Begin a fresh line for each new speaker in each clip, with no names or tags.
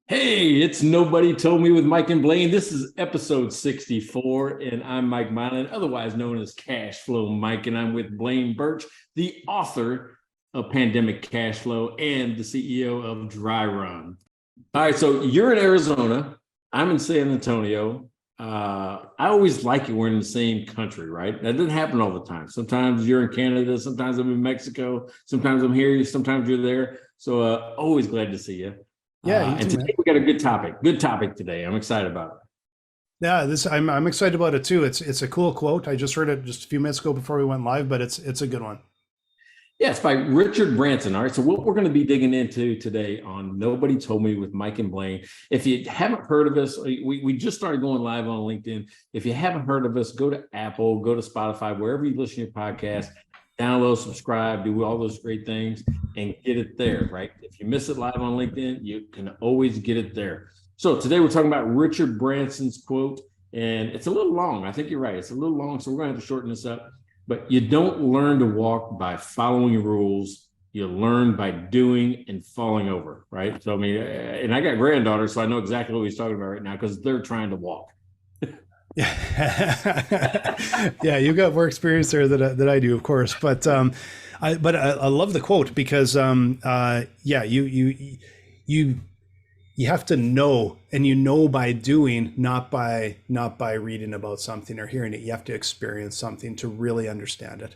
Hey, it's Nobody Told Me with Mike and Blaine. This is episode 64, and I'm Mike Blaine, otherwise known as Cash Flow Mike, and I'm with Blaine Birch, the author of Pandemic Cash Flow and the CEO of Dry Run. All right, so you're in Arizona. I'm in San Antonio. I always like it. We're in the same country, right? That doesn't happen all the time. Sometimes you're in Canada, sometimes I'm in Mexico, sometimes I'm here, sometimes you're there. So always glad to see you.
Yeah, you
And
too, man.
today we got a good topic. Good topic today. I'm excited about it.
Yeah, this I'm excited about it too. It's a cool quote. I just heard it just a few minutes ago before we went live, but it's a good one.
Yeah, it's by Richard Branson. All right. So what we're going to be digging into today on Nobody Told Me with Mike and Blaine. If you haven't heard of us, we just started going live on LinkedIn. If you haven't heard of us, go to Apple, go to Spotify, wherever you listen to your podcast, download, subscribe, do all those great things and get it there, right? If you miss it live on LinkedIn, you can always get it there. So today we're talking about Richard Branson's quote, and it's a little long. I think you're right. It's a little long, so we're going to have to shorten this up. But you don't learn to walk by following rules. You learn by doing and falling over, right? So, I mean, and I got granddaughters, so I know exactly what he's talking about right now because they're trying to walk.
Yeah, yeah, you got more experience there that I do, of course. But I love the quote because yeah, you have to know, and you know by doing, not by reading about something or hearing it. You have to experience something to really understand it.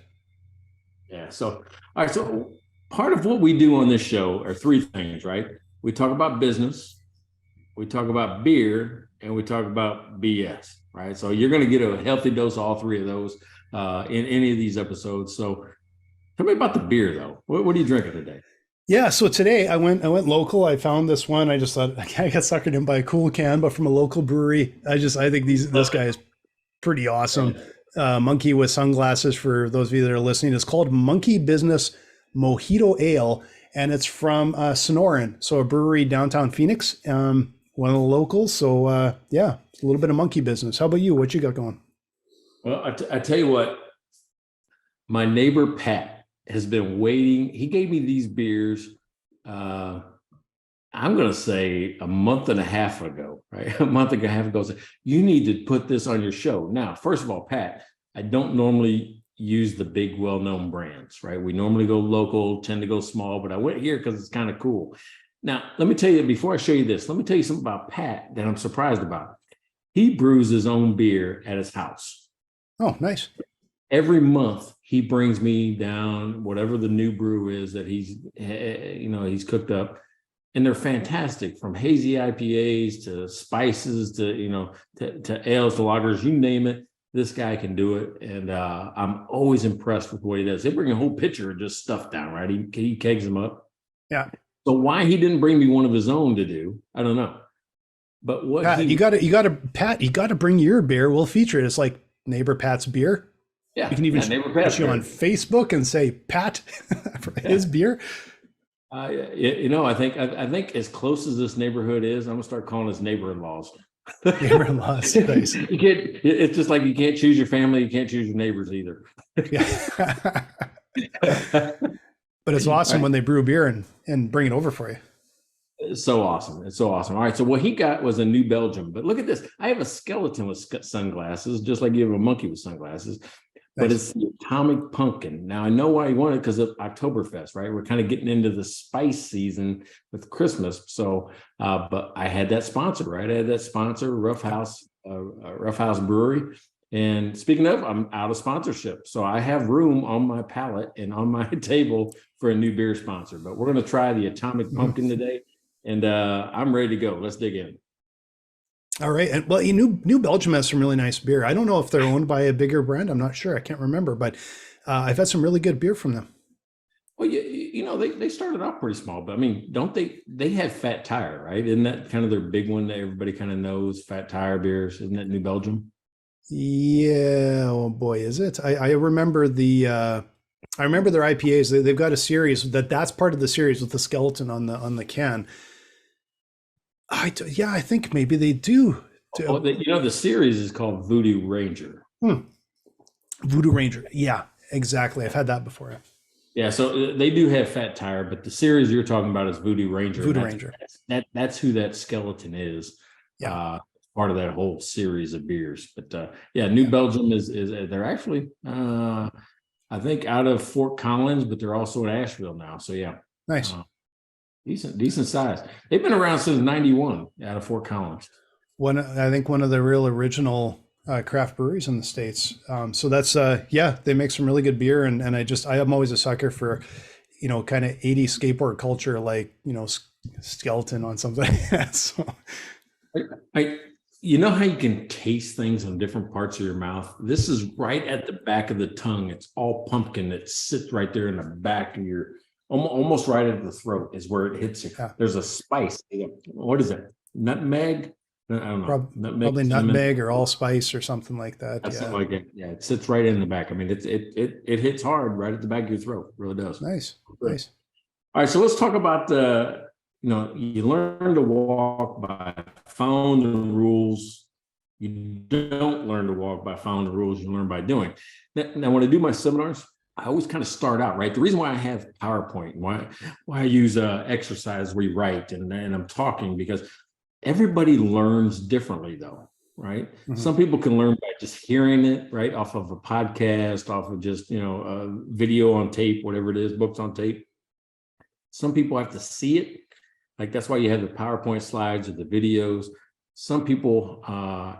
Yeah. So, all right. So, part of what we do on this show are three things, right? We talk about business, we talk about beer, and we talk about BS, right? So, you're going to get a healthy dose of all three of those in any of these episodes. So, tell me about the beer, though. What are you drinking today?
Yeah, so today I went local. I found this one. I just thought I got suckered in by a cool can, but from a local brewery. I think this guy is pretty awesome. Monkey with sunglasses for those of you that are listening. It's called Monkey Business Mojito Ale, and it's from Sonoran, so a brewery downtown Phoenix. One of the locals. So yeah, it's a little bit of monkey business. How about you? What you got going?
Well, I tell you what, my neighbor Pat has been waiting. He gave me these beers. Uh, I'm going to say a month and a half ago, right? A month and a half ago. Said, you need to put this on your show. Now, first of all, Pat, I don't normally use the big, well-known brands, right? We normally go local, tend to go small, but I went here because it's kind of cool. Now, let me tell you, before I show you this, let me tell you something about Pat that I'm surprised about. He brews his own beer at his house.
Oh, nice.
Every month he brings me down whatever the new brew is that he's cooked up, and they're fantastic, from hazy IPAs to spices to ales to lagers, you name it. This guy can do it, and I'm always impressed with what he does. They bring a whole pitcher of just stuff down, right? He kegs them up.
Yeah.
So why he didn't bring me one of his own to do, I don't know. But what
Pat,
he
Pat, you gotta bring your beer. We'll feature it. It's like neighbor Pat's beer.
Yeah,
You can even
yeah, neighbor
put
Pat
you
beer.
on Facebook and say Pat for
Yeah.
his beer.
I think as close as this neighborhood is, I'm gonna start calling us neighbor-in-laws.
Neighbor-in-laws. Nice.
You can't. It's just like you can't choose your family, you can't choose your neighbors either.
Yeah. But it's
All
awesome
right.
when they brew beer and bring it over for you.
It's so awesome. It's so awesome. All right. So what he got was a New Belgium. But look at this. I have a skeleton with sunglasses, just like you have a monkey with sunglasses. But
Nice.
it's the Atomic Pumpkin. Now I know why you want it, because of Oktoberfest, right? We're kind of getting into the spice season with Christmas. So, but I had that sponsor, right? I had that sponsor, Rough House Brewery. And speaking of, I'm out of sponsorship, so I have room on my palette and on my table for a new beer sponsor. But we're going to try the Atomic
Mhm.
Pumpkin today, and I'm ready to go. Let's dig in.
All right. And well, New Belgium has some really nice beer. I don't know if they're owned by a bigger brand. I'm not sure. I can't remember, but I've had some really good beer from them.
Well, they started off pretty small, but I mean, don't they? They have Fat Tire, right? Isn't that kind of their big one that everybody kind of knows? Fat Tire beers, isn't that New Belgium?
Yeah. Oh boy, is it? I remember I remember their IPAs. They've got a series that's part of the series with the skeleton on the can. Yeah, I think maybe they do.
Oh, the series is called Voodoo Ranger.
Hmm. Voodoo Ranger. Yeah, exactly. I've had that before.
Yeah, so they do have Fat Tire, but the series you're talking about is Voodoo Ranger.
Voodoo Ranger.
That's who that skeleton is.
Yeah.
Part of that whole series of beers. But yeah, New Belgium is they're actually I think out of Fort Collins, but they're also in Asheville now. So yeah,
Nice.
Decent size. They've been around since '91 out of Fort Collins.
I think one of the real original craft breweries in the States. So that's they make some really good beer, and I am always a sucker for, kind of 80s skateboard culture, like skeleton on something. So
You know how you can taste things on different parts of your mouth? This is right at the back of the tongue. It's all pumpkin. It sits right there in the back of your, almost right at the throat is where it hits you.
Yeah.
There's a spice. What is it? Nutmeg? I don't know.
Probably nutmeg or allspice or something like that.
That's something like it. Yeah, it sits right in the back. I mean, it hits hard right at the back of your throat. It really does.
Nice.
All right, so let's talk about you learn to walk by following the rules. You don't learn to walk by following the rules. You learn by doing. Now, when I do my seminars, I always kind of start out, right? The reason why I have PowerPoint, why I use exercise where you write and I'm talking, because everybody learns differently though, right? Mm-hmm. Some people can learn by just hearing it, right? Off of a podcast, off of just, a video on tape, whatever it is, books on tape. Some people have to see it. Like that's why you have the PowerPoint slides or the videos. Some people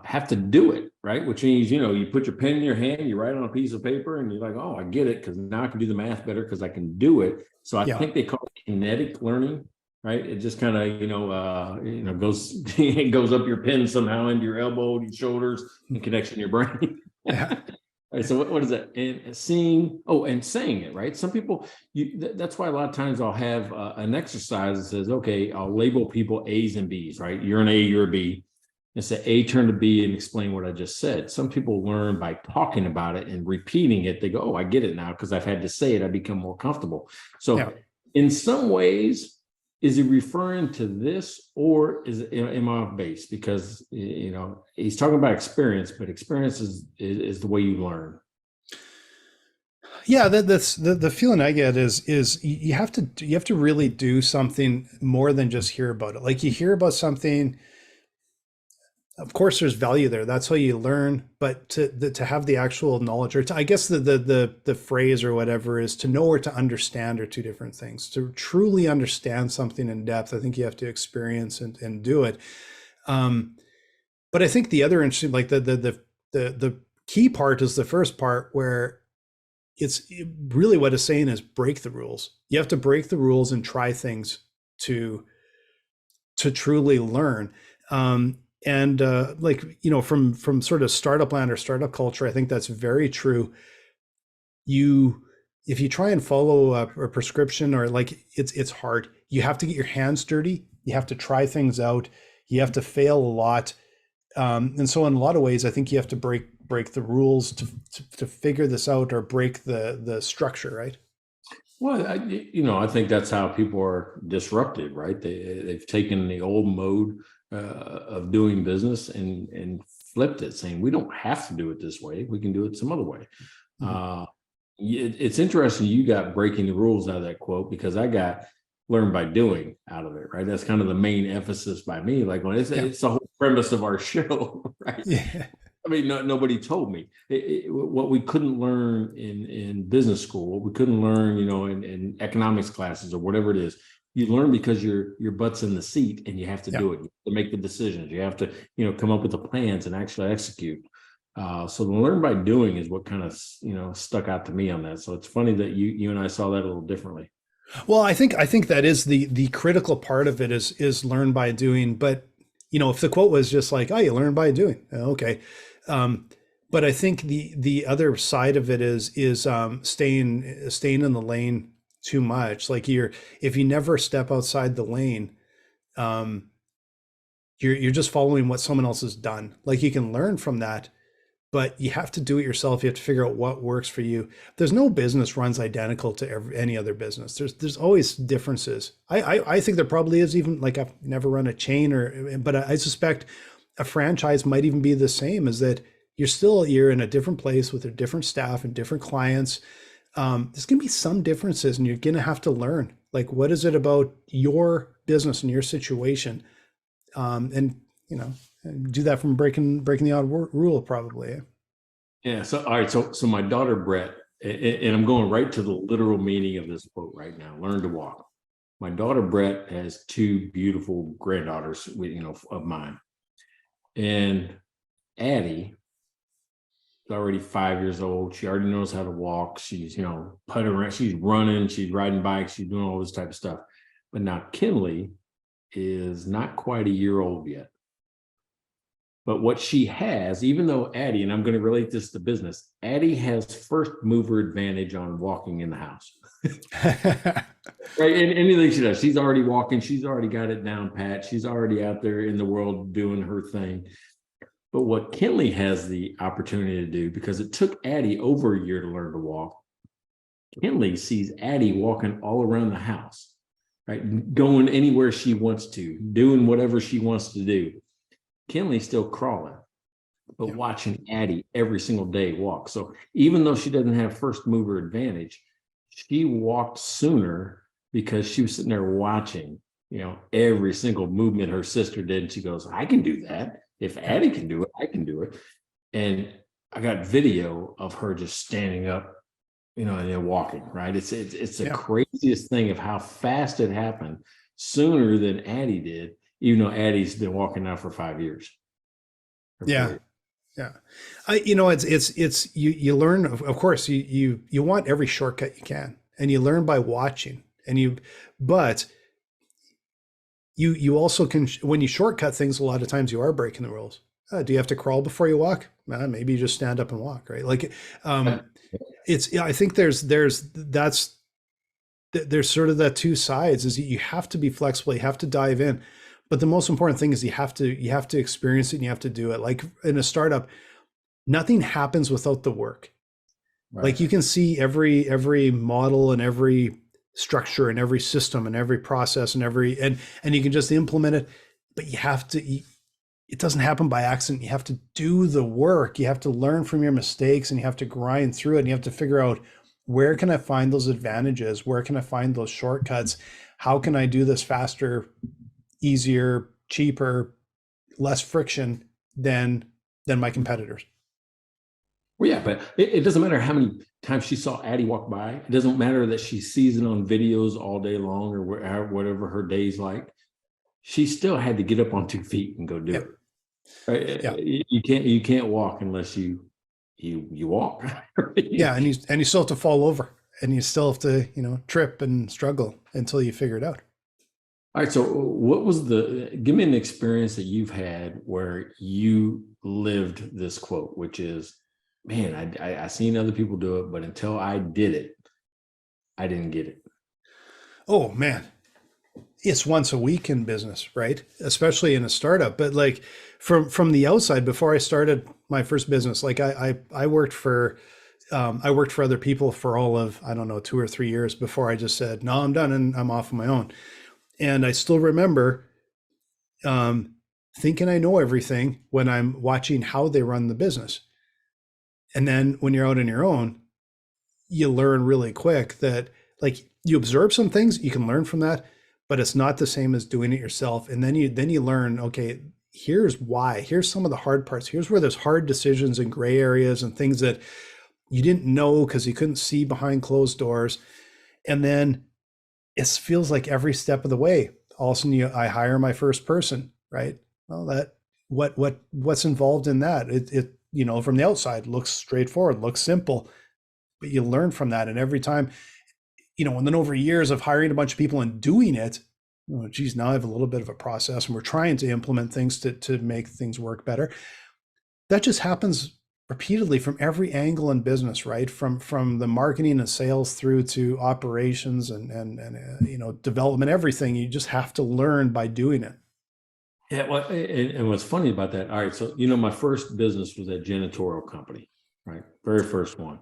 have to do it, right? Which means, you put your pen in your hand, you write on a piece of paper and you're like, oh, I get it. Cause now I can do the math better because I can do it. So I think they call it kinetic learning, right? It just kind of, goes, it goes up your pen somehow into your elbow, your shoulders, and connects in your brain.
Yeah.
All right, so what is that? And saying it, right? Some people, that's why a lot of times I'll have an exercise that says, okay, I'll label people A's and B's, right? You're an A, you're a B. And say A turn to B and explain what I just said. Some people learn by talking about it and repeating it. They go, oh, I get it now because I've had to say it. I become more comfortable. So in some ways, is he referring to this or am I off base? Because, he's talking about experience, but experience is the way you learn.
Yeah, that's the feeling I get is you have to really do something more than just hear about it. Like you hear about something, of course there's value there. That's how you learn, but to have the actual knowledge, or I guess the phrase or whatever is to know or to understand are two different things. To truly understand something in depth, I think you have to experience and do it. But I think the other interesting, like the key part is the first part where it's really what it's saying is break the rules. You have to break the rules and try things to truly learn. And from sort of startup land or startup culture, I think that's very true. If you try and follow a prescription or like it's hard. You have to get your hands dirty. You have to try things out. You have to fail a lot. And so in a lot of ways, I think you have to break the rules to figure this out or break the structure, right?
Well, I think that's how people are disrupted, right? They've taken the old mode of doing business and flipped it, saying we don't have to do it this way. We can do it some other way. Mm-hmm. It's interesting you got breaking the rules out of that quote, because I got learn by doing out of it, right? That's kind of the main emphasis by me. Like when it's the whole premise of our show, right? Yeah. I mean, nobody told me what we couldn't learn in business school, what we couldn't learn, in economics classes or whatever it is. You learn because your butt's in the seat and you have to do it. You have to make the decisions. You have to, come up with the plans and actually execute. So the learn by doing is what kind of, stuck out to me on that. So it's funny that you and I saw that a little differently.
Well, I think that is the critical part of it is learn by doing. But, if the quote was just like, oh, you learn by doing. Okay. But I think the other side of it is staying in the lane too much. Like if you never step outside the lane, you're just following what someone else has done. Like you can learn from that, but you have to do it yourself. You have to figure out what works for you. There's no business runs identical to any other business. There's always differences. I think there probably is, even like I've never run a chain but I suspect a franchise might even be the same, is that you're in a different place with a different staff and different clients. there's going to be some differences, and you're going to have to learn. Like, what is it about your business and your situation? And do that from breaking the odd rule, probably. Eh?
Yeah. So, all right. So my daughter, Brett, and I'm going right to the literal meaning of this quote right now, learn to walk. My daughter, Brett, has two beautiful granddaughters, of mine. And Addie is already 5 years old. She already knows how to walk. She's, putting around, she's running, she's riding bikes, she's doing all this type of stuff. But now Kinley is not quite a year old yet. But what she has, even though Addie, and I'm going to relate this to business, Addie has first mover advantage on walking in the house. Right. And anything she does, she's already walking. She's already got it down pat. She's already out there in the world doing her thing. But what Kinley has the opportunity to do, because it took Addie over a year to learn to walk, Kinley sees Addie walking all around the house, right? Going anywhere she wants to, doing whatever she wants to do. Kinley's still crawling, but watching Addie every single day walk. So even though she doesn't have first mover advantage, she walked sooner because she was sitting there watching, every single movement her sister did. And she goes, I can do that. If Addie can do it, I can do it. And I got video of her just standing up, and then walking, right? It's the craziest thing of how fast it happened, sooner than Addie did, even though Addie's been walking now for 5 years.
Yeah. Yeah. It's you learn, of course, you want every shortcut you can, and you learn by watching, but you also can, when you shortcut things, a lot of times you are breaking the rules. Do you have to crawl before you walk? Maybe you just stand up and walk, right? Like, I think there's sort of that two sides, is you have to be flexible, you have to dive in. But the most important thing is you have to experience it, and you have to do it. Like in a startup, nothing happens without the work. Right. Like you can see every model and every structure and every system and every process and and you can just implement it, but it doesn't happen by accident. You have to do the work. You have to learn from your mistakes, and you have to grind through it, and you have to figure out, where can I find those advantages? Where can I find those shortcuts? How can I do this faster, easier, cheaper, less friction than my competitors?
Well, yeah, but it doesn't matter how many times she saw Addie walk by. It doesn't matter that she sees it on videos all day long, or whatever her day's like. She still had to get up on 2 feet and go do it. Right? Yeah. You can't walk unless you walk.
Yeah, and you still have to fall over, and you still have to trip and struggle until you figure it out.
All right. So what was give me an experience that you've had where you lived this quote, which is, man, I seen other people do it, but until I did it, I didn't get it.
Oh man, it's once a week in business, right? Especially in a startup. But like from the outside, before I started my first business, like I worked for other people for all of, I don't know, 2 or 3 years before I just said, no, I'm done and I'm off on my own. And I still remember thinking I know everything when I'm watching how they run the business. And then when you're out on your own, you learn really quick that, like, you observe some things, you can learn from that, but it's not the same as doing it yourself. And then you learn, okay, here's why, here's some of the hard parts, here's where there's hard decisions and gray areas and things that you didn't know because you couldn't see behind closed doors. And then it feels like every step of the way, all of a sudden I hire my first person, right? Well, what's involved in that? It from the outside looks straightforward, looks simple, but you learn from that. And every time, and then over years of hiring a bunch of people and doing it, geez, now I have a little bit of a process, and we're trying to implement things to make things work better. That just happens repeatedly from every angle in business, right? From the marketing and sales through to operations and development, everything. You just have to learn by doing it.
Yeah, well, and what's funny about that, all right, so, my first business was a janitorial company, right? Very first one.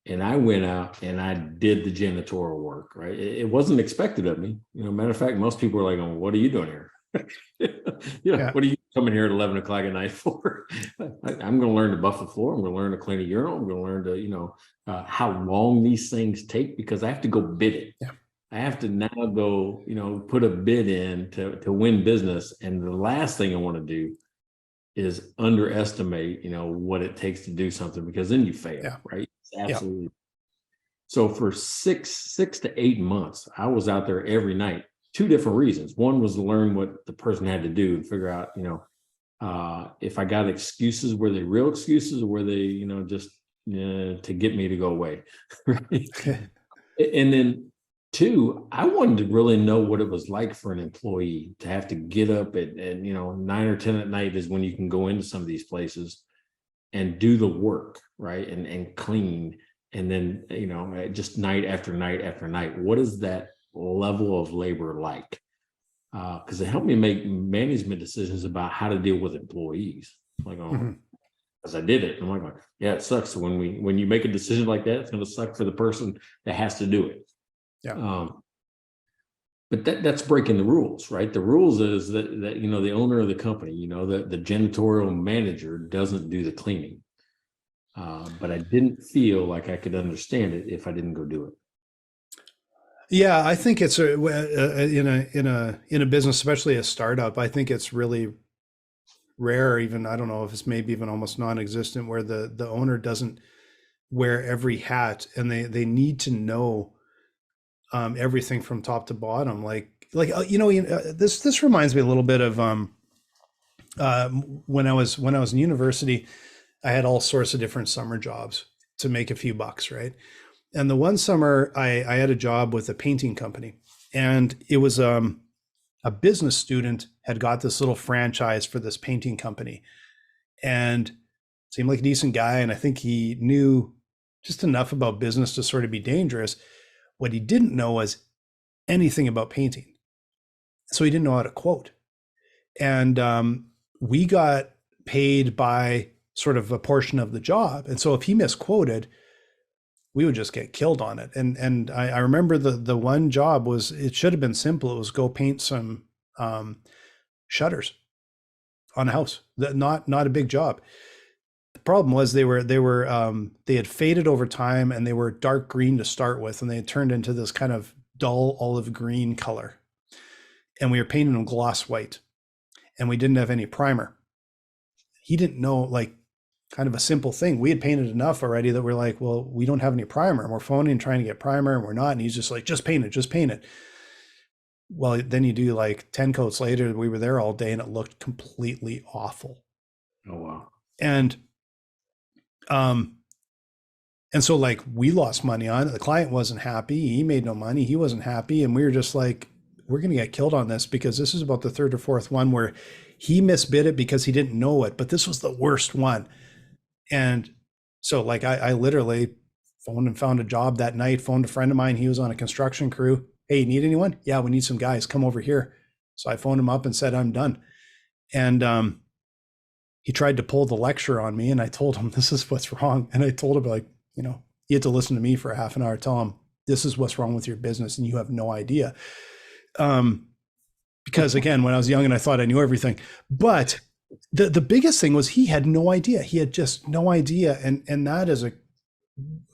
And I went out and I did the janitorial work, right? It wasn't expected of me. Matter of fact, most people were like, oh, what are you doing here?
Yeah.
What are you coming here at 11 o'clock at night for? I'm going to learn to buff the floor. I'm going to learn to clean a urinal. I'm going to learn to, how long these things take, because I have to go bid it.
Yeah.
I have to now go, put a bid in to win business. And the last thing I want to do is underestimate, what it takes to do something, because then you fail,
Yeah.
right? It's absolutely. So for six to 8 months, I was out there every night. Two different reasons. One was to learn what the person had to do and figure out, if I got excuses, were they real excuses, or were they, just to get me to go away? Right? And then two, I wanted to really know what it was like for an employee to have to get up at 9 or 10 at night is when you can go into some of these places and do the work, right? And clean. And then, just night after night after night. What is that level of labor like? Because it helped me make management decisions about how to deal with employees. Like, as I did it, I'm like, yeah, it sucks. So when you make a decision like that, it's going to suck for the person that has to do it.
Yeah.
But that's breaking the rules, right? The rules is that the owner of the company, the janitorial manager doesn't do the cleaning. But I didn't feel like I could understand it if I didn't go do it.
Yeah, I think it's in a business, especially a startup. I think it's really rare. Even I don't know if it's maybe even almost non-existent, where the owner doesn't wear every hat, and they need to know everything from top to bottom. This reminds me a little bit of when I was in university. I had all sorts of different summer jobs to make a few bucks, right? And the one summer I had a job with a painting company, and it was a business student had got this little franchise for this painting company, and seemed like a decent guy. And I think he knew just enough about business to sort of be dangerous. What he didn't know was anything about painting. So he didn't know how to quote. And we got paid by sort of a portion of the job. And so if he misquoted, we would just get killed on it. And I remember the one job was, it should have been simple. It was go paint some shutters on a house. Not a big job. The problem was they had faded over time, and they were dark green to start with, and they had turned into this kind of dull olive green color. And we were painting them gloss white, and we didn't have any primer. He didn't know, like, kind of a simple thing. We had painted enough already that we're like, well, we don't have any primer, and we're phoning and trying to get primer, and we're not. And he's just like, just paint it. Well, then you do like 10 coats later, we were there all day, and it looked completely awful.
Oh, wow.
And so like we lost money on it. The client wasn't happy. He made no money. He wasn't happy. And we were just like, we're going to get killed on this, because this is about the third or fourth one where he misbid it because he didn't know it, but this was the worst one. And so like, I literally phoned and found a job that night, phoned a friend of mine. He was on a construction crew. Hey, you need anyone? Yeah, we need some guys. Come over here. So I phoned him up and said, I'm done. And he tried to pull the lecture on me, and I told him, this is what's wrong. And I told him, like, he had to listen to me for a half an hour, tell him, this is what's wrong with your business, and you have no idea. Because again, when I was young and I thought I knew everything, but the biggest thing was he had no idea. He had just no idea. And that is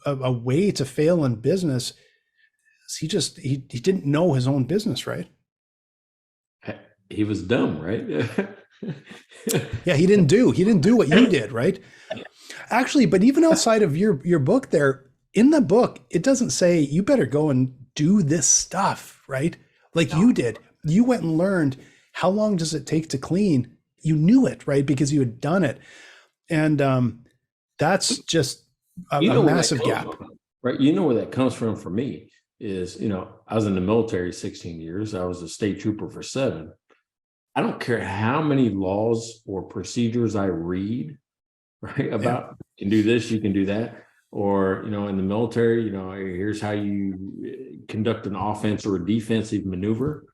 a way to fail in business. He didn't know his own business, right?
He was dumb, right?
Yeah, he didn't do what you did, right? Actually, but even outside of your book there, in the book, it doesn't say you better go and do this stuff, right? Like you did. You went and learned, how long does it take to clean? You knew it, right? Because you had done it. And that's just a massive gap.
Right. You know where that comes from for me is, I was in the military 16 years. I was a state trooper for 7. I don't care how many laws or procedures I read, right? About you can do this, you can do that. Or, in the military, here's how you conduct an offense or a defensive maneuver.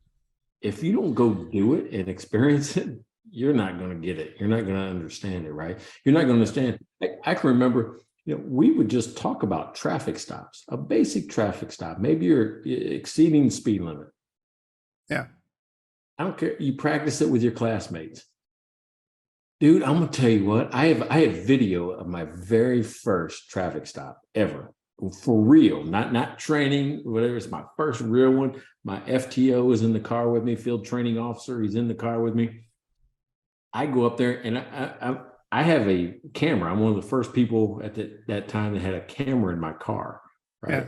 If you don't go do it and experience it, you're not going to get it. You're not going to understand it, right? You're not going to understand. I can remember, we would just talk about traffic stops, a basic traffic stop. Maybe you're exceeding the speed limit.
Yeah.
I don't care. You practice it with your classmates. Dude, I'm gonna tell you what, I have video of my very first traffic stop ever. For real, not training, whatever. It's my first real one. My FTO is in the car with me, field training officer. He's in the car with me. I go up there and I have a camera. I'm one of the first people at that time that had a camera in my car, right?
Yeah.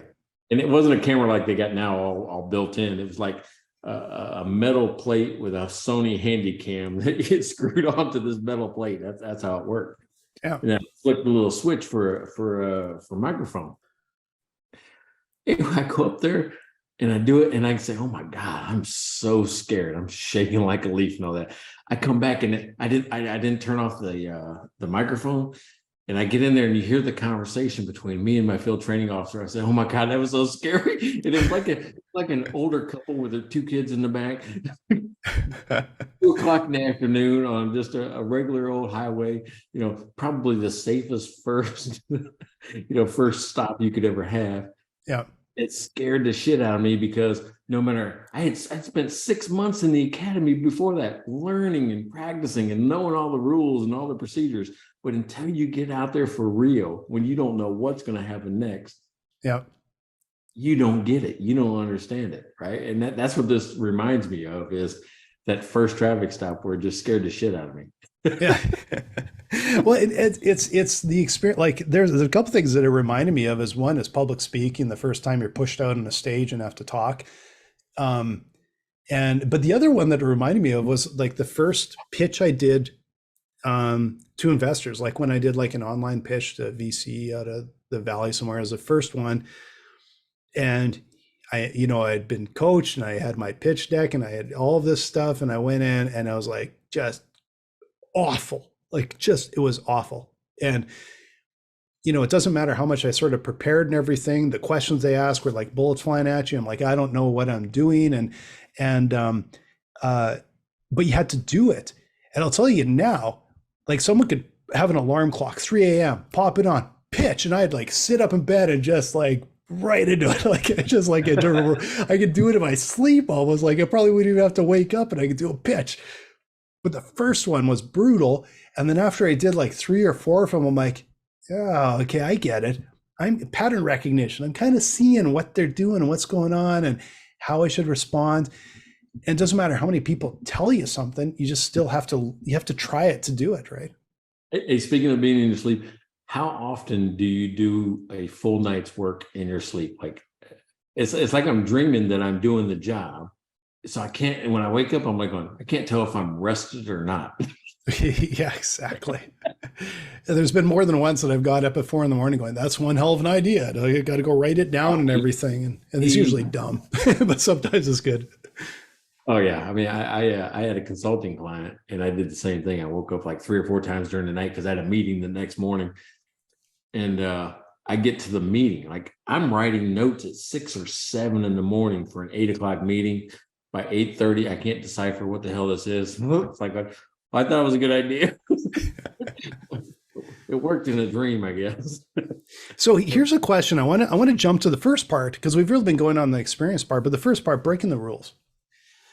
And it wasn't a camera like they got now, all built in. It was like a metal plate with a Sony Handycam that gets screwed onto this metal plate. That's how it worked.
Yeah.
And I flipped a little switch for microphone. Anyway, I go up there and I do it, and I can say, "Oh my God, I'm so scared. I'm shaking like a leaf and all that." I come back and I didn't turn off the microphone, and I get in there and you hear the conversation between me and my field training officer. I said, "Oh my God, that was so scary." And it was like an older couple with their two kids in the back. 2 o'clock in the afternoon on just a regular old highway, probably the safest first stop you could ever have.
Yeah.
It scared the shit out of me because no matter, I'd spent 6 months in the academy before that, learning and practicing and knowing all the rules and all the procedures. But until you get out there for real, when you don't know what's going to happen next,
Yeah.
you don't get it. You don't understand it, right? And that's what this reminds me of, is that first traffic stop where it just scared the shit out of me.
Yeah. Well, it's the experience. Like there's a couple things that it reminded me of. Is one is public speaking, the first time you're pushed out on a stage and have to talk. But the other one that it reminded me of was like the first pitch I did to investors, like when I did like an online pitch to VC out of the Valley somewhere as the first one. And I'd been coached and I had my pitch deck and I had all of this stuff. And I went in and I was like, just awful. It was awful. And, it doesn't matter how much I sort of prepared and everything. The questions they asked were like bullets flying at you. I'm like, I don't know what I'm doing. But you had to do it. And I'll tell you now, like someone could have an alarm clock, 3 a.m., pop it on, pitch. And I'd like sit up in bed and just like right into it. I could do it in my sleep almost. Like I probably wouldn't even have to wake up and I could do a pitch. But the first one was brutal. And then after I did like 3 or 4 of them, I'm like, oh, okay, I get it. I'm pattern recognition. I'm kind of seeing what they're doing and what's going on and how I should respond. And it doesn't matter how many people tell you something, you just still have to try it to do it, right?
Hey, speaking of being in your sleep, how often do you do a full night's work in your sleep? Like it's like I'm dreaming that I'm doing the job. So I can't, and when I wake up, I'm like I can't tell if I'm rested or not.
Yeah, exactly. There's been more than once that I've got up at 4 a.m. going, that's one hell of an idea. I got to go write it down and everything. And it's usually dumb, but sometimes it's good.
Oh yeah. I mean, I had a consulting client and I did the same thing. I woke up like 3 or 4 times during the night because I had a meeting the next morning. And I get to the meeting, like I'm writing notes at 6 or 7 in the morning for an 8 o'clock meeting. By 8:30, I can't decipher what the hell this is. It's like, I thought it was a good idea. It worked in a dream, I guess.
So here's a question. I want to jump to the first part because we've really been going on the experience part, but the first part, breaking the rules.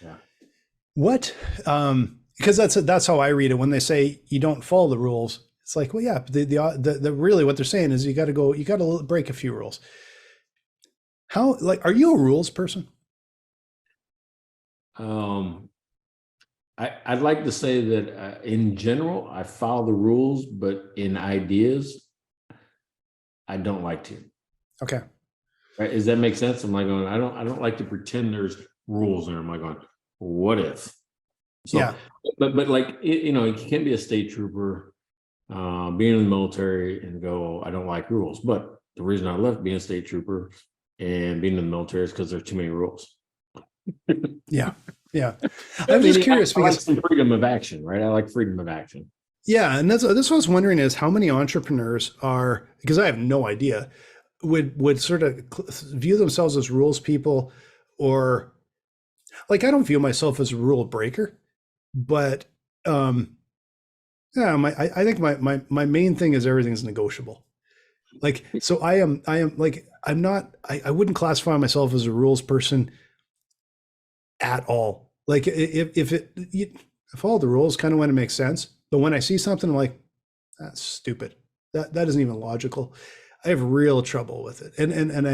Yeah.
What? Because that's how I read it. When they say you don't follow the rules, it's like, well, yeah. The really what they're saying is you got to break a few rules. How, like, are you a rules person?
I'd like to say that in general, I follow the rules, but in ideas, I don't like to.
Okay.
Right? Does that make sense? I'm like going, I don't like to pretend there's rules there. I'm like going, what if? So,
yeah.
But like, you can't be a state trooper, being in the military and go, I don't like rules. But the reason I left being a state trooper and being in the military is because there's too many rules.
Yeah. Yeah. I'm just curious because
I like some freedom of action, right? I like freedom of action.
Yeah. And that's what I was wondering is how many entrepreneurs are, because I have no idea, would sort of view themselves as rules people, or like, I don't view myself as a rule breaker, but yeah, I think my main thing is everything's negotiable. Like, so I am like, I wouldn't classify myself as a rules person at all. Like if all the rules kind of when it makes sense, but when I see something, I'm like, that's stupid. That isn't even logical. I have real trouble with it. And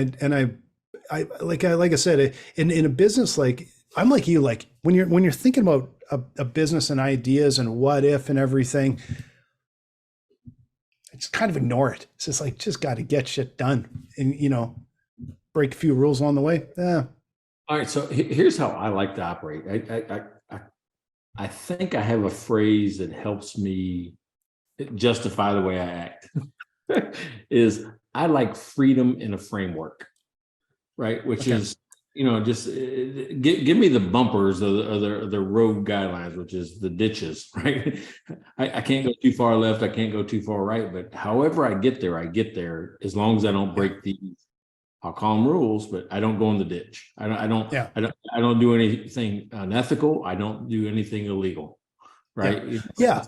I like I said, in a business, like I'm like you, like when you're thinking about a business and ideas and what if and everything, I just kind of ignore it. It's just like, just got to get shit done and, break a few rules along the way. Yeah.
All right, so here's how I like to operate. I think I have a phrase that helps me justify the way I act. Is I like freedom in a framework, right? Which
Okay.
is, just give me the bumpers of the road guidelines, which is the ditches, right? I can't go too far left, I can't go too far right, but however I get there, as long as I don't break these, I'll call them rules, but I don't go in the ditch. I don't do anything unethical. I don't do anything illegal, right?
Yeah.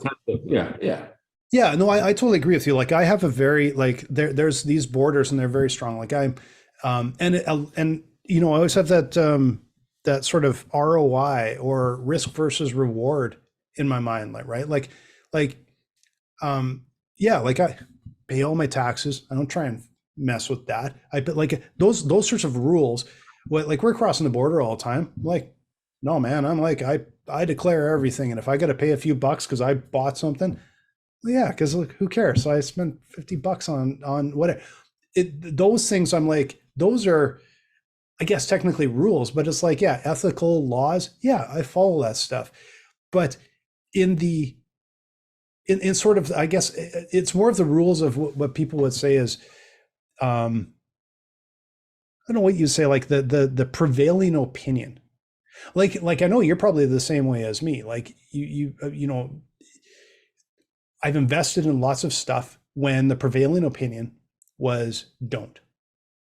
Yeah.
Yeah, no, I totally agree with you. Like I have a very like there's these borders and they're very strong. Like I'm and I always have that sort of ROI or risk versus reward in my mind, like right? Like yeah, like I pay all my taxes. I don't try and mess with that. But like those sorts of rules, what like we're crossing the border all the time. I'm like, no man, I'm like I declare everything and if I got to pay a few bucks cuz I bought something, yeah, because look, who cares? So I spent $50 on whatever. Those things, I'm like, those are, I guess, technically rules, but it's like, yeah, ethical laws. Yeah, I follow that stuff. But in sort of, I guess, it's more of the rules of what people would say is, I don't know what you say, like the prevailing opinion. Like I know you're probably the same way as me. Like I've invested in lots of stuff when the prevailing opinion was don't,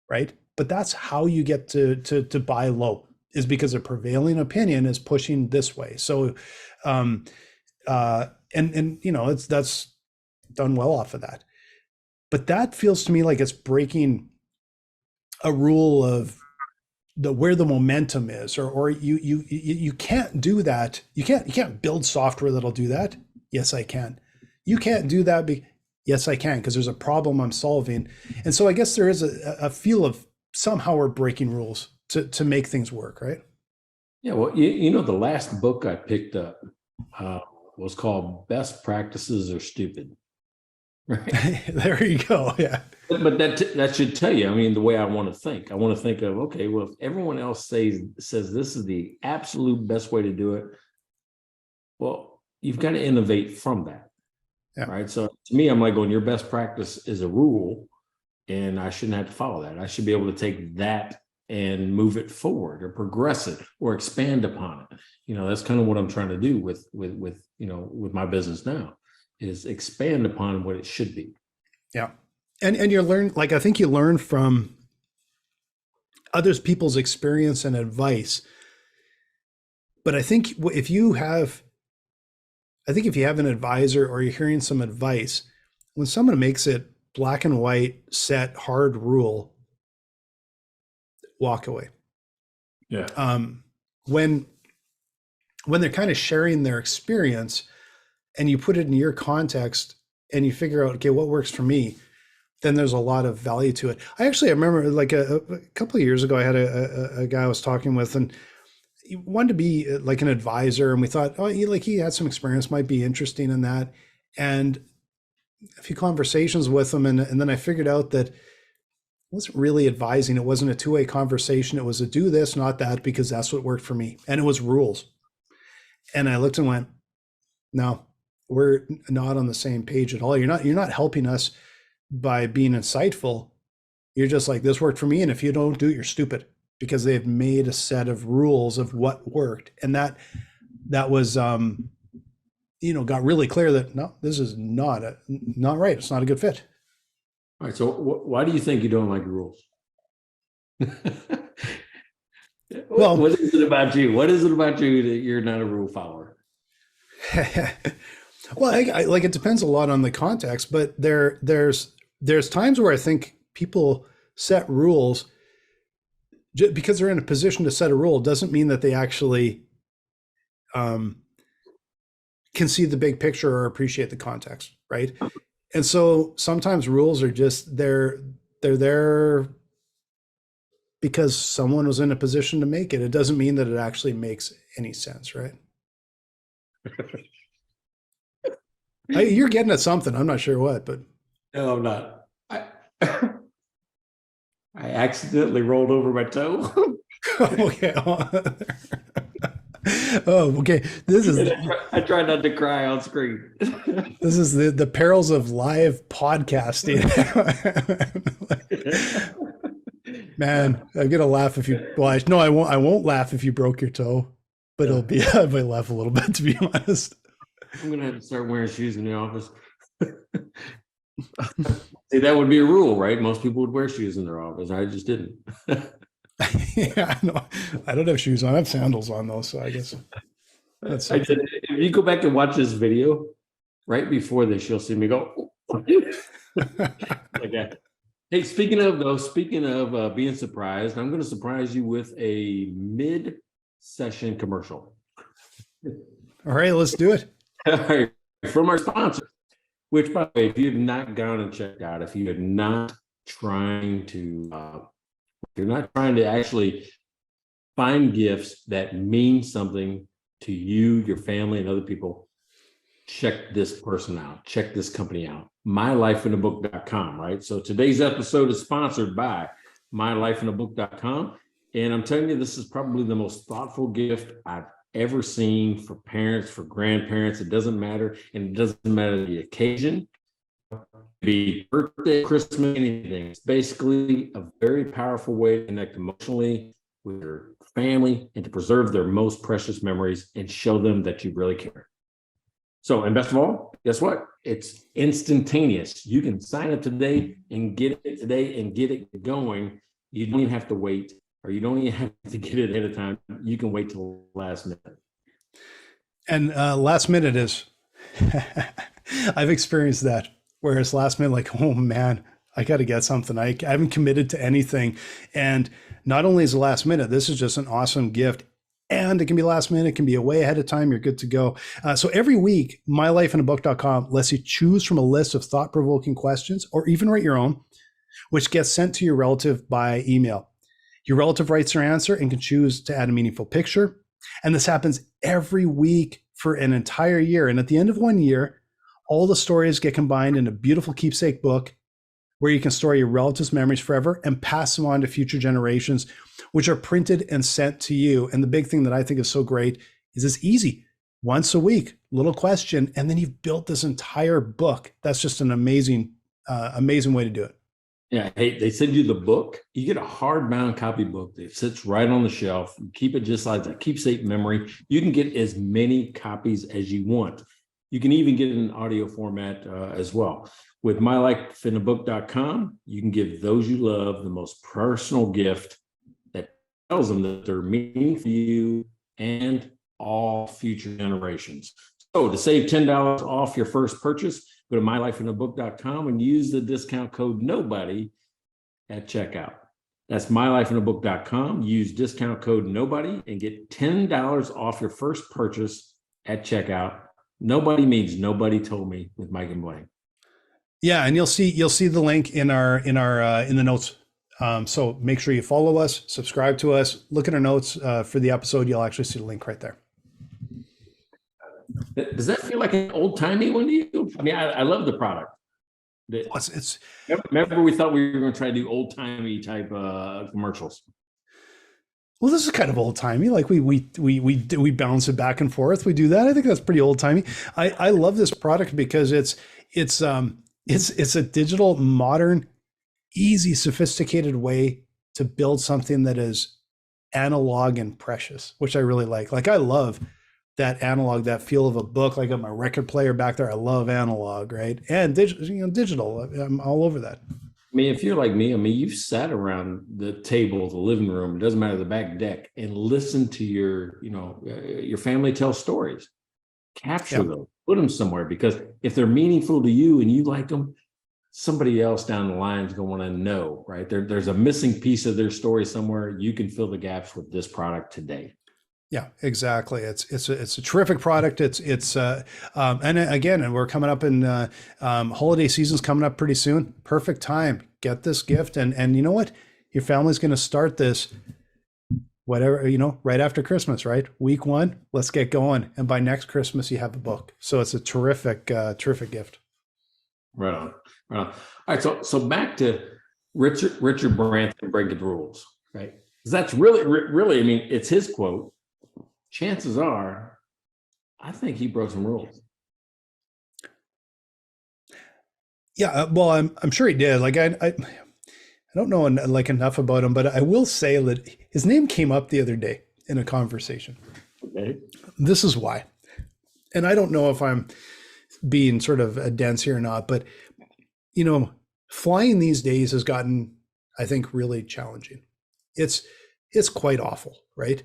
right? But that's how you get to buy low, is because the prevailing opinion is pushing this way. So that's done well off of that. But that feels to me like it's breaking a rule of where the momentum is, or you can't do that. You can't build software that'll do that. Yes, I can. You can't do that. Yes, I can, because there's a problem I'm solving. And so I guess there is a feel of somehow we're breaking rules to make things work, right?
Yeah, well, the last book I picked up was called Best Practices Are Stupid. Right.
There you go. Yeah.
But that should tell you, I mean, the way I want to think. I want to think of, okay, well, if everyone else says this is the absolute best way to do it, well, you've got to innovate from that.
Yeah.
Right. So to me, I'm like going, your best practice is a rule, and I shouldn't have to follow that. I should be able to take that and move it forward or progress it or expand upon it. That's kind of what I'm trying to do with my business now, is expand upon what it should be.
Yeah. And you learn, like, I think you learn from others people's experience and advice. But I think if you have an advisor or you're hearing some advice, when someone makes it black and white, set, hard rule, walk away.
Yeah.
When they're kind of sharing their experience and you put it in your context and you figure out, okay, what works for me, then there's a lot of value to it. I remember like a couple of years ago, I had a guy I was talking with, and he wanted to be like an advisor, and we thought, oh, he had some experience, might be interesting in that. And a few conversations with him, and then I figured out that it wasn't really advising. It wasn't a two-way conversation. It was a do this, not that, because that's what worked for me. And it was rules. And I looked and went, no, we're not on the same page at all. You're not helping us by being insightful. You're just like, this worked for me, and if you don't do it, you're stupid, because they've made a set of rules of what worked. And that was got really clear that no, this is not right. It's not a good fit.
All right. So why do you think you don't like rules? Well, what is it about you? What is it about you that you're not a rule follower?
Well, I like, it depends a lot on the context, but there's times where I think people set rules because they're in a position to set a rule doesn't mean that they actually can see the big picture or appreciate the context, right? And so sometimes rules are just they're there because someone was in a position to make it. It doesn't mean that it actually makes any sense, right? You're getting at something. I'm not sure what, but
No, I'm not. I accidentally rolled over my toe.
okay. Oh, okay. This is
I try not to cry on screen.
this is the perils of live podcasting. Man, I'm gonna laugh if you. Well, no, I won't. I won't laugh if you broke your toe, but it'll be. I might laugh a little bit, to be honest.
I'm gonna have to start wearing shoes in the office. See, that would be a rule, right? Most people would wear shoes in their office. I just didn't.
Yeah, no, I don't have shoes on. I have sandals on though, so I guess that's.
If you go back and watch this video, right before this, you'll see me go. Okay. Hey, speaking of being surprised, I'm going to surprise you with a mid-session commercial.
All right, let's do it.
All right, from our sponsor, which, by the way, if you have not gone and checked out, if you're not trying to actually find gifts that mean something to you, your family, and other people, check this person out. Check this company out. mylifeinabook.com, right? So today's episode is sponsored by mylifeinabook.com. And I'm telling you, this is probably the most thoughtful gift I've ever seen for parents, for grandparents. It doesn't matter. And it doesn't matter the occasion, be birthday, Christmas, anything. It's basically a very powerful way to connect emotionally with your family and to preserve their most precious memories and show them that you really care. So, and best of all, guess what? It's instantaneous. You can sign up today and get it today and get it going. You don't even have to wait, or you don't even have to get it ahead of time. You can wait till the last minute.
And last minute is, I've experienced that, where it's last minute, like, oh man, I got to get something. I haven't committed to anything. And not only is the last minute, this is just an awesome gift. And it can be last minute, it can be a way ahead of time. You're good to go. So every week, mylifeinabook.com lets you choose from a list of thought-provoking questions, or even write your own, which gets sent to your relative by email. Your relative writes their answer and can choose to add a meaningful picture. And this happens every week for an entire year. And at the end of 1 year, all the stories get combined in a beautiful keepsake book where you can store your relatives' memories forever and pass them on to future generations, which are printed and sent to you. And the big thing that I think is so great is it's easy. Once a week, little question, and then you've built this entire book. That's just an amazing way to do it.
Yeah, hey, they send you the book. You get a hardbound copy book that sits right on the shelf. You keep it just like that keepsake memory. You can get as many copies as you want. You can even get it in audio format as well. With mylifeinabook.com, you can give those you love the most personal gift that tells them that they're meaningful to you and all future generations. So to save $10 off your first purchase, go to mylifeinabook.com and use the discount code NOBODY at checkout. That's mylifeinabook.com. Use discount code NOBODY and get $10 off your first purchase at checkout. Nobody means nobody told me with Mike and Blaine.
Yeah, and you'll see the link in the notes. So make sure you follow us, subscribe to us, look at our notes for the episode. You'll actually see the link right there.
Does that feel like an old timey one to you? I mean, I love the product.
It's
remember we thought we were going to try to do old timey type commercials.
Well, this is kind of old timey. Like we bounce it back and forth. We do that. I think that's pretty old timey. I love this product because it's a digital, modern, easy, sophisticated way to build something that is analog and precious, which I really like. Like I love that analog, that feel of a book. Like I got my record player back there. I love analog, right? And digital. I'm all over that.
I mean, if you're like me, I mean, you've sat around the table, the living room, it doesn't matter, the back deck, and listen to your family tell stories. Capture those, put them somewhere, because if they're meaningful to you and you like them, somebody else down the line is going to want to know, right? There's a missing piece of their story somewhere. You can fill the gaps with this product today.
Yeah, exactly. It's a terrific product. And again, and we're coming up in holiday season's coming up pretty soon. Perfect time. Get this gift, and you know what? Your family's going to start this whatever, right after Christmas, right? Week 1, let's get going, and by next Christmas you have a book. So it's a terrific gift.
Right on. Right on. All right. So back to Richard Branson breaking the rules, right? Because that's really, I mean, it's his quote. Chances are, I think he broke some rules.
Yeah, well, I'm sure he did. Like I don't know like enough about him, but I will say that his name came up the other day in a conversation.
Okay.
This is why, and I don't know if I'm being sort of dense here or not, but flying these days has gotten, I think, really challenging. It's quite awful, right?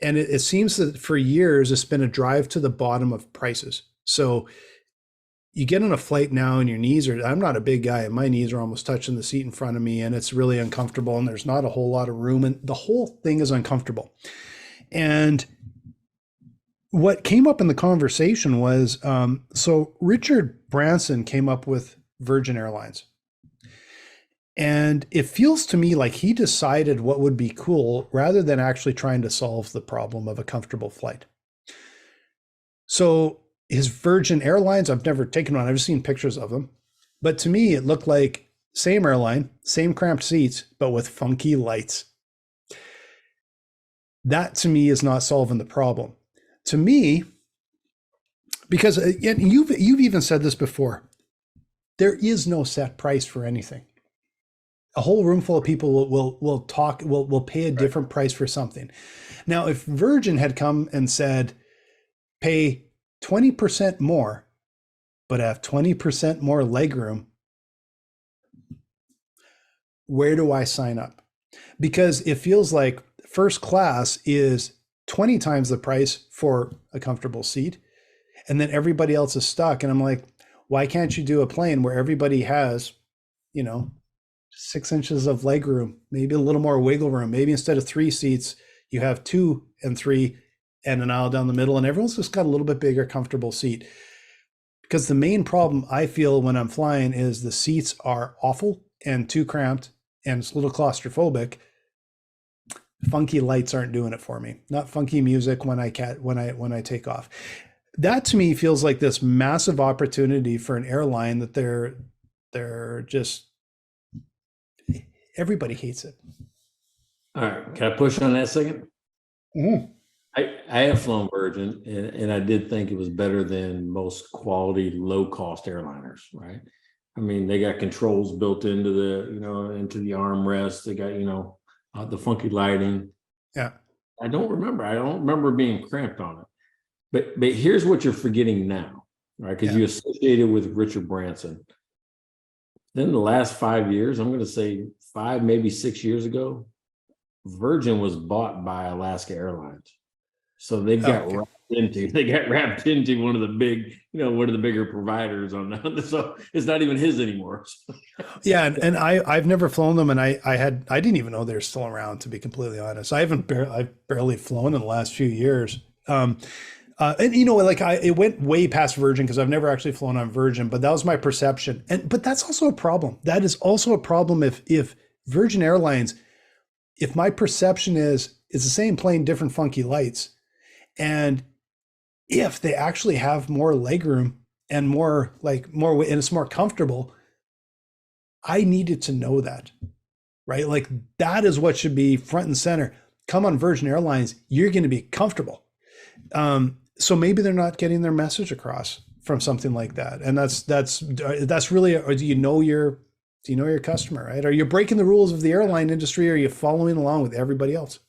And it seems that for years, it's been a drive to the bottom of prices. So you get on a flight now and your knees are, I'm not a big guy, and my knees are almost touching the seat in front of me, and it's really uncomfortable, and there's not a whole lot of room, and the whole thing is uncomfortable. And what came up in the conversation was, so Richard Branson came up with Virgin Airlines. And it feels to me like he decided what would be cool rather than actually trying to solve the problem of a comfortable flight. So his Virgin Airlines, I've never taken one, I've just seen pictures of them. But to me, it looked like same airline, same cramped seats, but with funky lights. That to me is not solving the problem. To me, because you've even said this before, there is no set price for anything. A whole room full of people will pay a different price for something. Now, if Virgin had come and said, pay 20% more, but have 20% more legroom, where do I sign up? Because it feels like first class is 20 times the price for a comfortable seat, and then everybody else is stuck. And I'm like, why can't you do a plane where everybody has, 6 inches of leg room, maybe a little more wiggle room? Maybe instead of 3 seats, you have 2 and 3 and an aisle down the middle, and everyone's just got a little bit bigger, comfortable seat. Because the main problem I feel when I'm flying is the seats are awful and too cramped, and it's a little claustrophobic. Funky lights aren't doing it for me. Not funky music when I take off. That to me feels like this massive opportunity for an airline that they're just, everybody hates it.
All right. Can I push on that a second?
Mm-hmm.
I have flown Virgin, and I did think it was better than most quality, low-cost airliners, right? I mean, they got controls built into into the armrest. They got, the funky lighting.
Yeah.
I don't remember being cramped on it. But here's what you're forgetting now, right? Because you associate it with Richard Branson. Then the last 5 years, I'm going to say 5, maybe 6 years ago, Virgin was bought by Alaska Airlines. So they got wrapped into one of the bigger providers on that. So it's not even his anymore.
Yeah, and I've never flown them, and I didn't even know they're still around, to be completely honest. I've barely flown in the last few years. And it went way past Virgin because I've never actually flown on Virgin, but that was my perception. But that's also a problem. That is also a problem if Virgin Airlines, if my perception is it's the same plane, different funky lights, and if they actually have more legroom and more and it's more comfortable, I needed to know that, right? Like that is what should be front and center. Come on Virgin Airlines, you're going to be comfortable. So maybe they're not getting their message across from something like that. And that's really, or do you know your customer, right? Are you breaking the rules of the airline industry? Or are you following along with everybody else?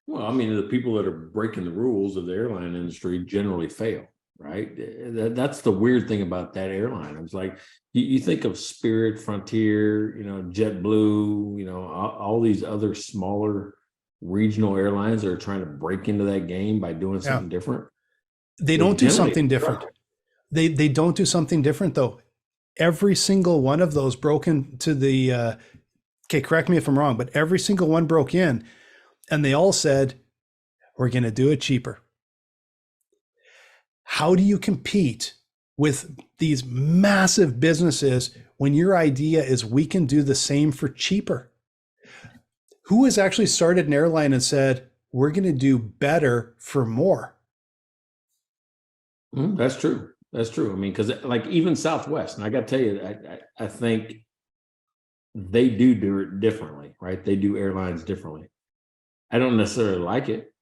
Well, I mean, the people that are breaking the rules of the airline industry generally fail, right? That's the weird thing about that airline. It's like you think of Spirit, Frontier, JetBlue, all these other smaller regional airlines that are trying to break into that game by doing something different.
They don't do something different. They don't do something different though. Every single one of those broke into the, okay, correct me if I'm wrong, but every single one broke in, and they all said, We're going to do it cheaper. How do you compete with these massive businesses when your idea is we can do the same for cheaper? Who has actually started an airline and said, we're going to do better for more?
That's true. That's true. I mean, because like even Southwest, and I got to tell you, I think they do it differently, right? They do airlines differently. I don't necessarily like it,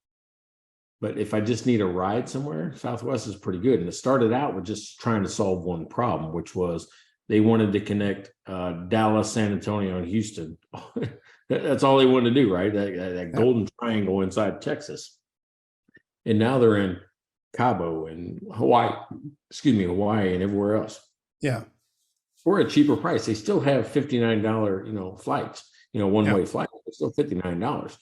but if I just need a ride somewhere, Southwest is pretty good. And it started out with just trying to solve one problem, which was they wanted to connect Dallas, San Antonio, and Houston. That's all they wanted to do, right? That golden triangle inside Texas. And now they're in Cabo and Hawaii and everywhere else.
Yeah.
For a cheaper price. They still have $59, flights, one-way flight. It's still $59.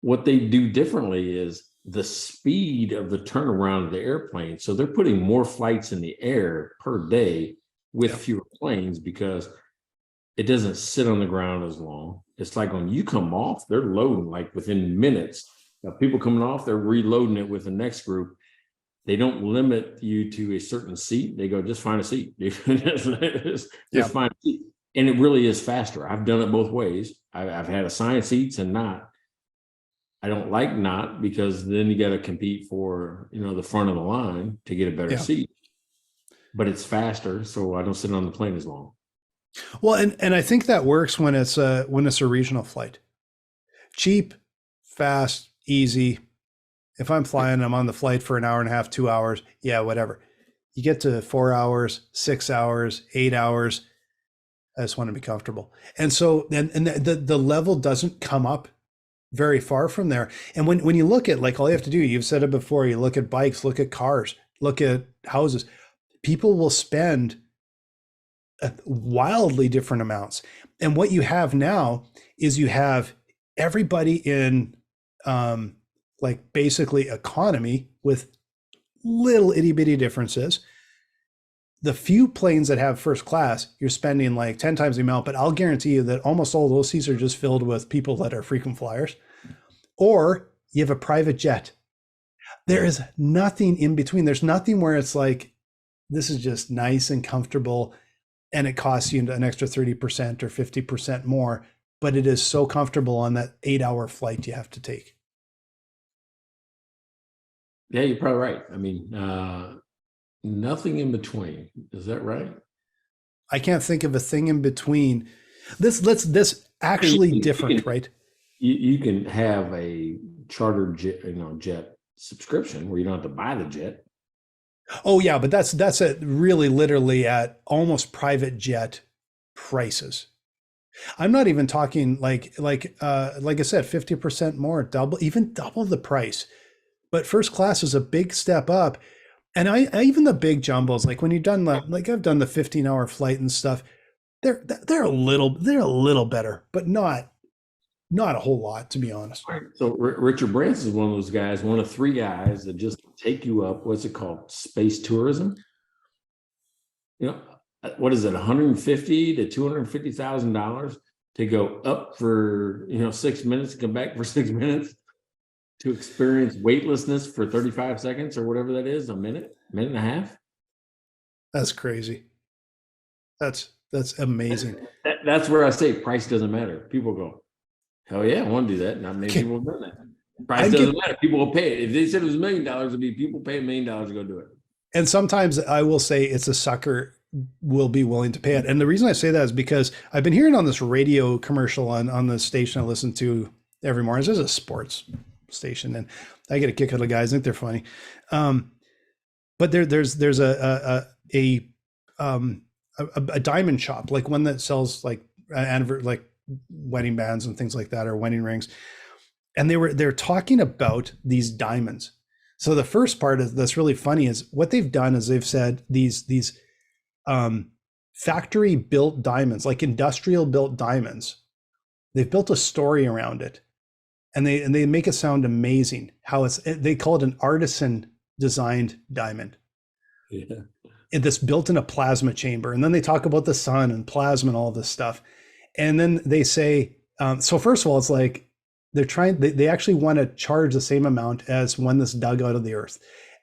What they do differently is the speed of the turnaround of the airplane. So they're putting more flights in the air per day with fewer planes because it doesn't sit on the ground as long. It's like when you come off, they're loading like within minutes. Now, people coming off, they're reloading it with the next group. They don't limit you to a certain seat. They go, just find a seat. just find a seat. And it really is faster. I've done it both ways. I've had assigned seats and not. I don't like not because then you got to compete for, the front of the line to get a better seat. But it's faster, so I don't sit on the plane as long.
Well, and I think that works when it's a regional flight. Cheap, fast, easy. If I'm flying, I'm on the flight for an hour and a half, 2 hours. Yeah, whatever. You get to 4 hours, 6 hours, 8 hours. I just want to be comfortable. And so, and the level doesn't come up very far from there. And when you look at, like, all you have to do, you've said it before, you look at bikes, look at cars, look at houses, people will spend wildly different amounts. And what you have now is you have everybody in, like basically economy with little itty bitty differences. The few planes that have first class, you're spending like 10 times the amount, but I'll guarantee you that almost all those seats are just filled with people that are frequent flyers. Or you have a private jet. There is nothing in between. There's nothing where it's like, this is just nice and comfortable and it costs you an extra 30% or 50% more, but it is so comfortable on that 8-hour flight you have to take.
Yeah, you're probably right. I mean, nothing in between. Is that right?
I can't think of a thing in between. This actually different, right?
You can have a charter jet subscription where you don't have to buy the jet.
Oh yeah, but that's really literally at almost private jet prices. I'm not even talking like I said, 50% more, double the price. But first class is a big step up. And I even the big jumbos, like when you've done like I've done the 15-hour flight and stuff, they're a little better, but not a whole lot, to be honest.
Right. So Richard Branson is one of those guys, one of 3 guys that just take you up. What's it called? Space tourism. What is it? $150,000 to $250,000 to go up for 6 minutes, come back for 6 minutes, to experience weightlessness for 35 seconds or whatever that is, a minute and a half.
That's crazy. That's amazing.
That's where I say price doesn't matter. People go, hell yeah, I want to do that. Not many people have done that. Price doesn't matter. People will pay it. If they said it was $1 million, it'd be people pay $1 million to go do it. And
sometimes I will say it's a sucker will be willing to pay it. And the reason I say that is because I've been hearing on this radio commercial on the station I listen to every morning. This is a sports station, and I get a kick out of the guys. I think they're funny. But there's a diamond shop, like one that sells like wedding bands and things like that, or wedding rings. And they're talking about these diamonds. So the first part that's really funny is what they've done is they've said these factory built diamonds, like industrial built diamonds. They've built a story around it. And they make it sound amazing how they call it an artisan designed diamond.
Yeah.
That's built in a plasma chamber. And then they talk about the sun and plasma and all this stuff. And then they say, so first of all, it's like, they actually want to charge the same amount as when this dug out of the earth.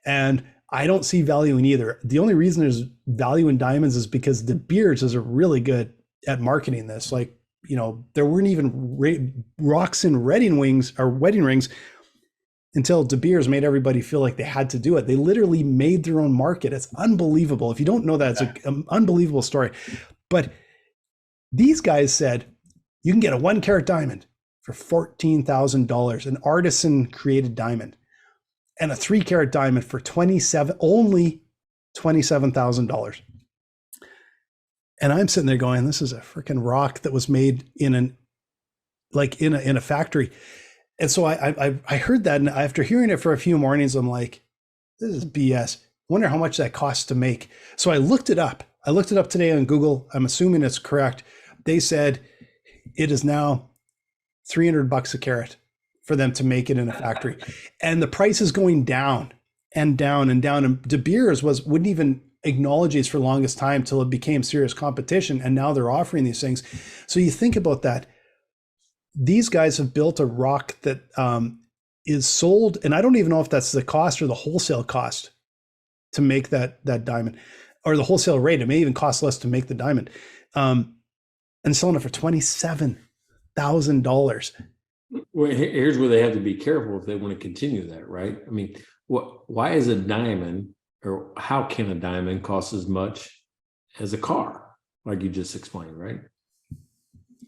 And I don't see value in either. The only reason there's value in diamonds is because De Beers is really good at marketing this. Like, there weren't even rocks in wedding rings until De Beers made everybody feel like they had to do it. They literally made their own market. It's unbelievable. If you don't know that, it's an unbelievable story. But these guys said, you can get a 1 carat diamond for $14,000, an artisan created diamond, and a 3 carat diamond for only $27,000. And I'm sitting there going, this is a freaking rock that was made in a factory. And so I heard that, and after hearing it for a few mornings, I'm like, this is BS. Wonder how much that costs to make. So I looked it up. I looked it up today on Google. I'm assuming it's correct. They said it is now $300 a carat for them to make it in a factory. And the price is going down and down and down. And De Beers wouldn't even acknowledge these for the longest time till it became serious competition. And now they're offering these things. So you think about that. These guys have built a rock that is sold, and I don't even know if that's the cost or the wholesale cost to make that diamond, or the wholesale rate. It may even cost less to make the diamond, and selling it for $27,000.
Well, here's where they have to be careful if they want to continue that, right? I mean, why is a diamond, or how can a diamond cost as much as a car, like you just explained, right?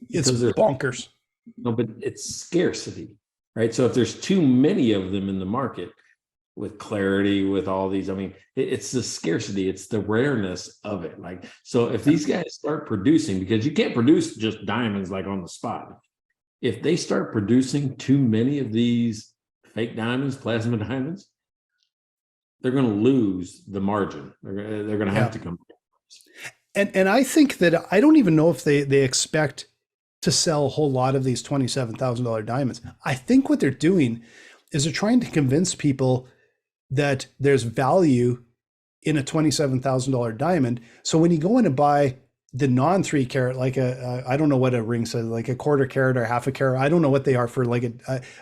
It's bonkers.
No, but it's scarcity, right? So if there's too many of them in the market, with clarity, with all these, I mean, it's the scarcity, it's the rareness of it. Like, so if these guys start producing, because you can't produce just diamonds like on the spot. If they start producing too many of these fake diamonds, plasma diamonds, they're going to lose the margin. They're going to have to come.
And I think that, I don't even know if they expect to sell a whole lot of these $27,000 diamonds. I think what they're doing is they're trying to convince people that there's value in a $27,000 diamond. So when you go in and buy the non 3 carat, like I don't know what a ring says, like a 1/4 carat or 1/2 carat. I don't know what they are for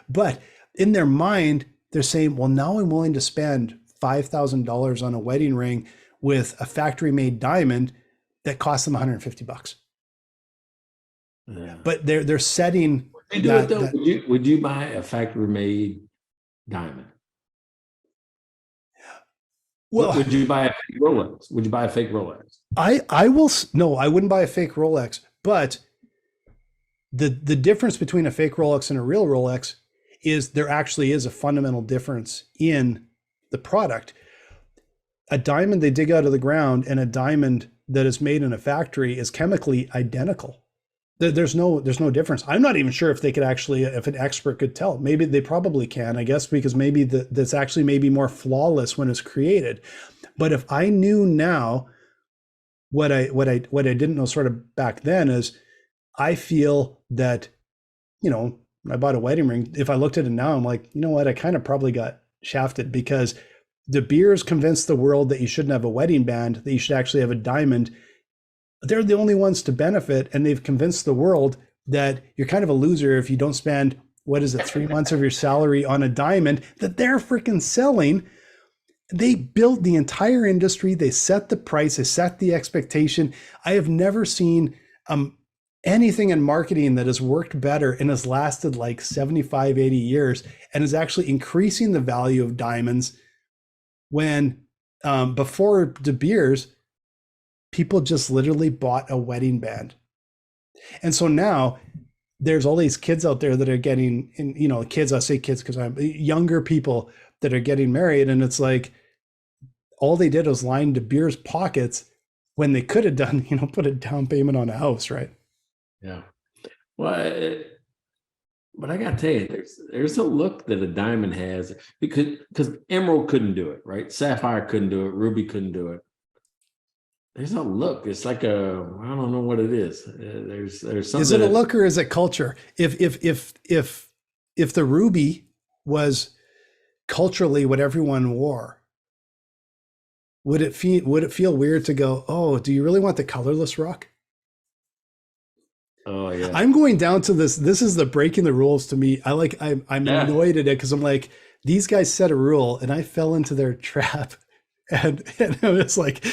but in their mind, they're saying, well, now I'm willing to spend $5,000 on a wedding ring with a factory made diamond that costs them $150. Yeah. But they're setting.
Would you buy a factory made diamond? Well, would you buy a fake Rolex? Would you buy a fake Rolex?
No, I wouldn't buy a fake Rolex. But the difference between a fake Rolex and a real Rolex is there actually is a fundamental difference in the product. A diamond they dig out of the ground and a diamond that is made in a factory is chemically identical. There's no difference. I'm not even sure if they could actually, if an expert could tell. Maybe they probably can, I guess, because maybe that's actually maybe more flawless when it's created. But if I knew now what I didn't know sort of back then is, I feel that, I bought a wedding ring. If I looked at it now, I'm like, you know what? I kind of probably got shafted, because De Beers convinced the world that you shouldn't have a wedding band, that you should actually have a diamond. They're the only ones to benefit, and they've convinced the world that you're kind of a loser if you don't spend, 3 months of your salary on a diamond that they're freaking selling. They built the entire industry. They set the price. They set the expectation. I have never seen anything in marketing that has worked better and has lasted like 75, 80 years and is actually increasing the value of diamonds, when before De Beers, people just literally bought a wedding band. And so now there's all these kids out there that are getting, kids, I say kids because I'm younger people that are getting married. And it's like, all they did was line De Beers pockets when they could have done, put a down payment on a house, right?
Yeah. Well, but I got to tell you, there's a look that a diamond has, because emerald couldn't do it, right? Sapphire couldn't do it. Ruby couldn't do it. There's a look. It's like I don't know what it is. There's something.
Is it a look or is it culture? If the ruby was culturally what everyone wore, would it feel weird to go, oh, do you really want the colorless rock?
Oh yeah.
I'm going down to this. This is the breaking the rules to me. I'm
Yeah.
annoyed at it because I'm like, these guys set a rule and I fell into their trap. And I was like,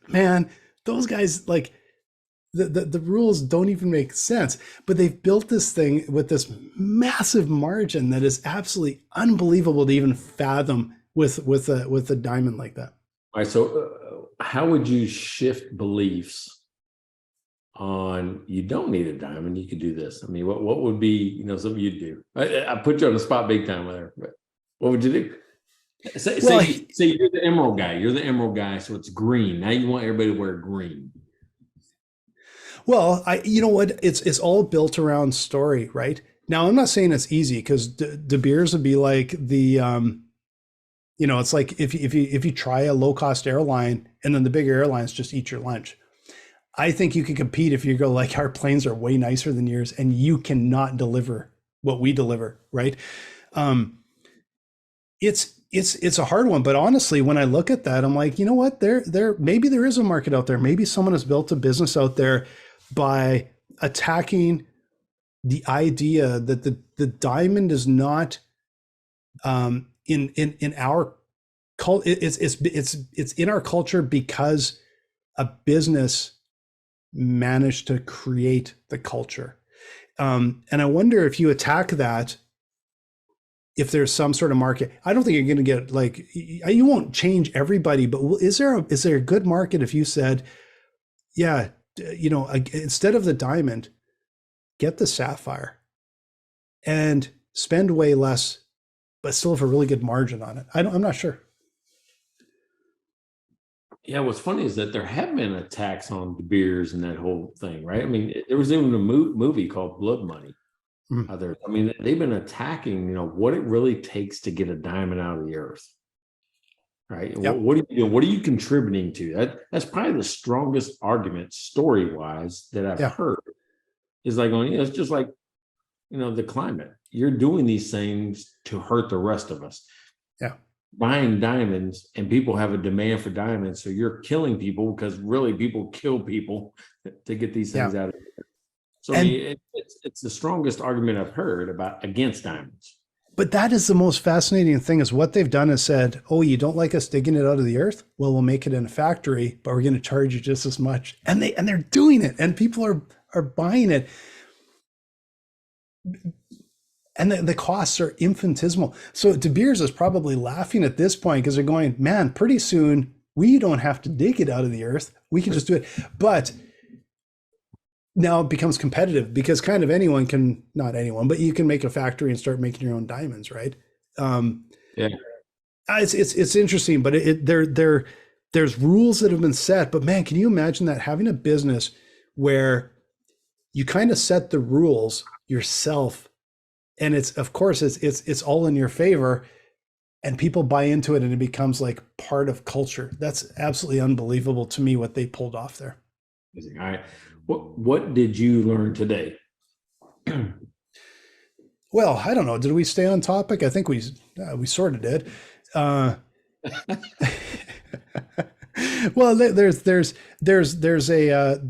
man, those guys, like, the rules don't even make sense, but they've built this thing with this massive margin that is absolutely unbelievable to even fathom with a diamond like that.
All right. So, how would you shift beliefs on you don't need a diamond? You could do this. I mean, what would be something you'd do? I put you on the spot big time there, but what would you do? Say you're the emerald guy. You're the emerald guy, so it's green. Now you want everybody to wear green.
Well, you know what? It's all built around story, right? Now, I'm not saying it's easy because De Beers would be like it's like if you try a low cost airline and then the bigger airlines just eat your lunch. I think you can compete if you go like our planes are way nicer than yours and you cannot deliver what we deliver, right? It's a hard one, but honestly, when I look at that, I'm like, you know what? Maybe there is a market out there. Maybe someone has built a business out there by attacking the idea that the diamond is not in our culture. It's in our culture because a business managed to create the culture. And I wonder if you attack that, if there's some sort of market. I don't think you're going to get like, you won't change everybody, but is there a good market if you said, yeah, instead of the diamond, get the sapphire and spend way less, but still have a really good margin on it? I'm not sure.
Yeah, what's funny is that there have been attacks on De Beers and that whole thing, right? I mean, there was even a movie called Blood Money. I mean, they've been attacking, what it really takes to get a diamond out of the earth, right?
Yep.
What are you doing? What are you contributing to? That's probably the strongest argument story-wise that I've heard. Is like, it's just like, the climate. You're doing these things to hurt the rest of us.
Yeah. Buying
diamonds, and people have a demand for diamonds, so you're killing people because really people kill people to get these things out of here. So it's the strongest argument I've heard against diamonds.
But that is the most fascinating thing is what they've done is said, oh, you don't like us digging it out of the earth? Well, we'll make it in a factory, but we're going to charge you just as much. And they're doing it, and people are buying it. And the costs are infinitesimal. So De Beers is probably laughing at this point because they're going, man, pretty soon we don't have to dig it out of the earth. We can just do it. But now it becomes competitive because kind of anyone can, not anyone, but you can make a factory and start making your own diamonds, right? It's interesting, but there's rules that have been set. But man, can you imagine that, having a business where you kind of set the rules yourself, and it's all in your favor, and people buy into it, and it becomes like part of culture. That's absolutely unbelievable to me what they pulled off there.
All right. What did you learn today?
Well, I don't know. Did we stay on topic? I think we sort of did. Well, there's a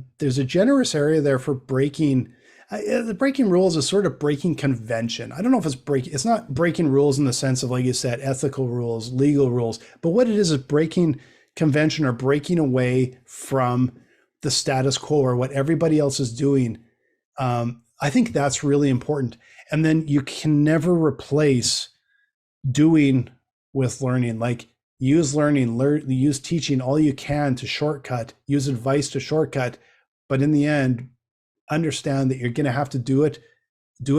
generous area there for breaking. The breaking rules is sort of breaking convention. I don't know if it's not breaking rules in the sense of, like you said, ethical rules, legal rules, but what it is breaking convention or breaking away from the status quo or what everybody else is doing. I think that's really important. And then you can never replace doing with learning. Like, use learning, use teaching all you can to shortcut, use advice to shortcut. But in the end, understand that you're going to have to do it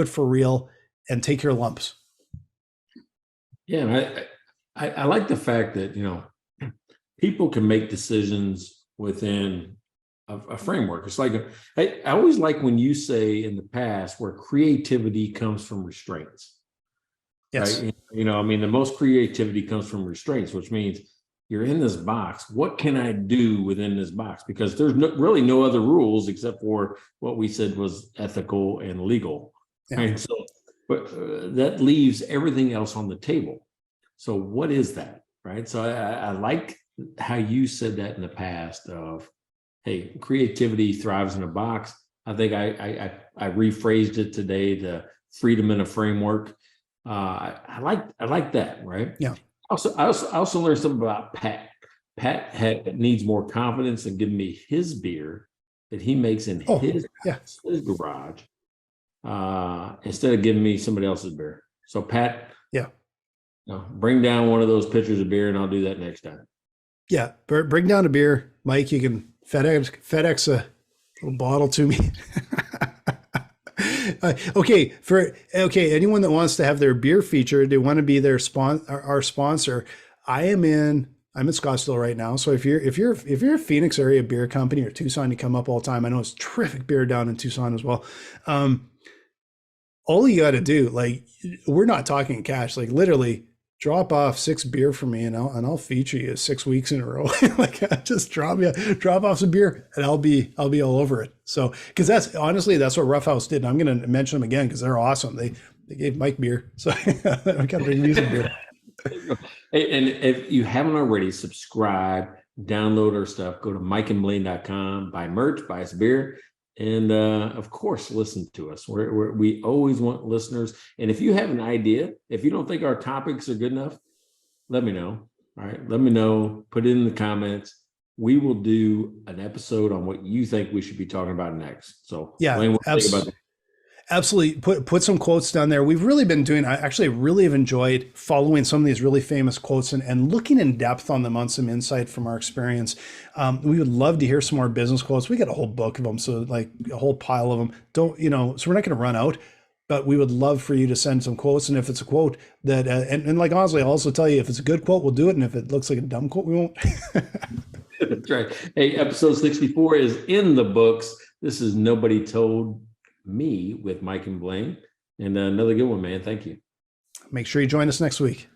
for real, and take your lumps.
Yeah. I like the fact that, people can make decisions within a framework. It's like, I always like when you say in the past where creativity comes from restraints.
Yes.
Right? The most creativity comes from restraints, which means you're in this box. What can I do within this box? Because there's really no other rules except for what we said was ethical and legal. Yeah. Right? So, but that leaves everything else on the table. So what is that? Right. So I like how you said that in the past of, hey, creativity thrives in a box. I think I rephrased it today to freedom in a framework. I like that, right?
Yeah.
I also learned something about Pat. Needs more confidence in giving me his beer that he makes in his garage, instead of giving me somebody else's beer. So Pat,
yeah,
bring down one of those pitchers of beer, and I'll do that next time.
Yeah, bring down a beer, Mike. You can FedEx a little bottle to me. Anyone that wants to have their beer featured, they want to be our sponsor. I'm in Scottsdale right now. So if you're a Phoenix area beer company or Tucson, you come up all the time. I know it's terrific beer down in Tucson as well. All you got to do, like, we're not talking cash, like literally drop off 6 beer for me and I'll feature you 6 weeks in a row. Like, just drop off some beer and I'll be all over it. So, cause that's what Rough House did. And I'm going to mention them again, cause they're awesome. They gave Mike beer. So I got to bring me some beer.
Hey, and if you haven't already, subscribe, download our stuff, go to mikeandblaine.com, buy merch, buy us beer. And of course, listen to us. We always want listeners. And if you have an idea, if you don't think our topics are good enough, let me know. All right. Let me know. Put it in the comments. We will do an episode on what you think we should be talking about next. So
yeah,
Blaine, what do you think about that?
Absolutely. Put some quotes down there. We've really been doing, I actually really have enjoyed following some of these really famous quotes and looking in depth on them, on some insight from our experience. We would love to hear some more business quotes. We got a whole book of them. So like a whole pile of them. So we're not going to run out, but we would love for you to send some quotes. And if it's a quote that, and like, honestly, I'll also tell you, if it's a good quote, we'll do it. And if it looks like a dumb quote, we won't.
That's right. Hey, episode 64 is in the books. This is Nobody Told Me with Mike and Blaine, and another good one, man. Thank you.
Make sure you join us next week.